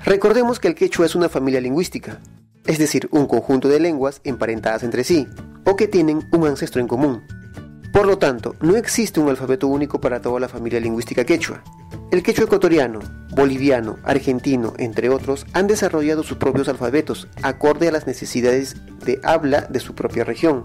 Recordemos que el quechua es una familia lingüística, es decir, un conjunto de lenguas emparentadas entre sí, o que tienen un ancestro en común. Por lo tanto, no existe un alfabeto único para toda la familia lingüística quechua. El quechua ecuatoriano, boliviano, argentino, entre otros, han desarrollado sus propios alfabetos, acorde a las necesidades de habla de su propia región.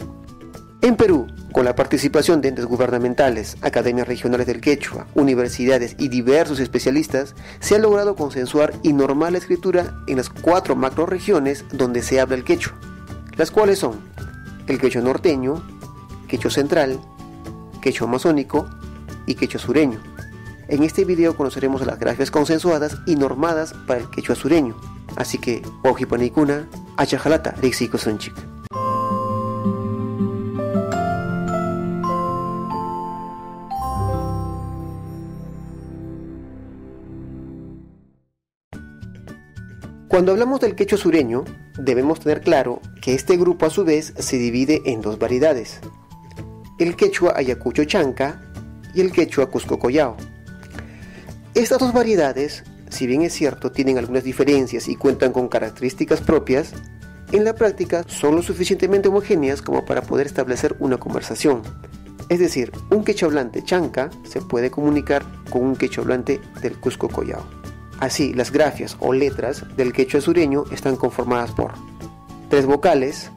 En Perú, con la participación de entes gubernamentales, academias regionales del quechua, universidades y diversos especialistas, se ha logrado consensuar y normar la escritura en las 4 macroregiones donde se habla el quechua, las cuales son el quechua norteño, quechua central, quechua amazónico y quechua sureño. En este video conoceremos las grafías consensuadas y normadas para el quechua sureño, así que Ojipanicuna, Achajalata, Rixiko Sonchik. Cuando hablamos del quechua sureño, debemos tener claro que este grupo a su vez se divide en 2 variedades: el quechua ayacucho chanca y el quechua cusco collao. Estas 2 variedades, si bien es cierto tienen algunas diferencias y cuentan con características propias, en la práctica son lo suficientemente homogéneas como para poder establecer una conversación. Es decir, un quechua hablante chanca se puede comunicar con un quechua hablante del cusco collao. Así, las grafías o letras del quechua sureño están conformadas por 3 vocales: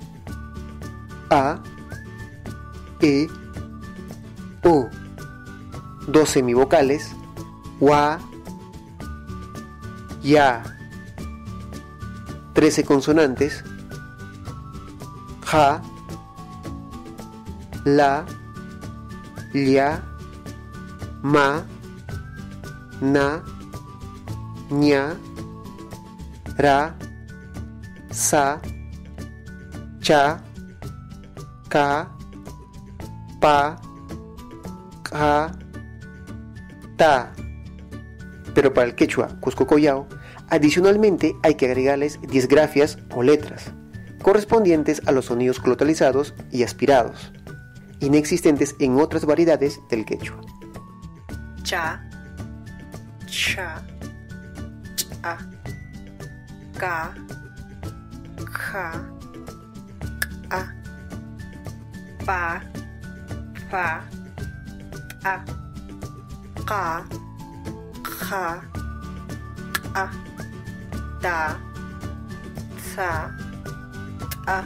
A, E, U, 2 semivocales: Wa, Ya, 13 consonantes: Ja, La, Lia, Ma, Na, Ña, Ra, Sa, Cha, Ka, Pa, Ka, Ta. Pero para el quechua cusco collao, adicionalmente hay que agregarles 10 grafías o letras, correspondientes a los sonidos glotalizados y aspirados, inexistentes en otras variedades del quechua. Cha, Cha, Cha, Ka, Ja, A, Pa, Fa, A, Ka, Ja, A, Ta, Sa, A.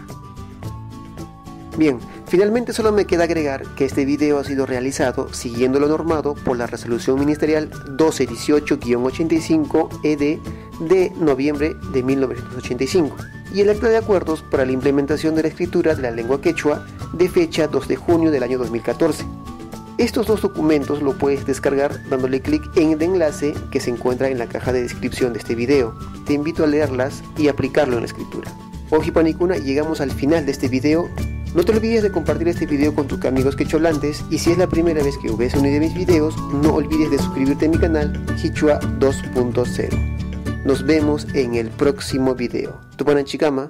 Bien, finalmente solo me queda agregar que este video ha sido realizado siguiendo lo normado por la Resolución Ministerial 1218-85-ED de noviembre de 1985 y el Acta de Acuerdos para la Implementación de la Escritura de la Lengua Quechua de fecha 2 de junio del año 2014. Estos 2 documentos lo puedes descargar dándole clic en el enlace que se encuentra en la caja de descripción de este video. Te invito a leerlas y aplicarlo en la escritura. Ojipanicuna, llegamos al final de este video. No te olvides de compartir este video con tus amigos quechohablantes y si es la primera vez que ves uno de mis videos, no olvides de suscribirte a mi canal Quichua 2.0. Nos vemos en el próximo video. Tupanan Chicama.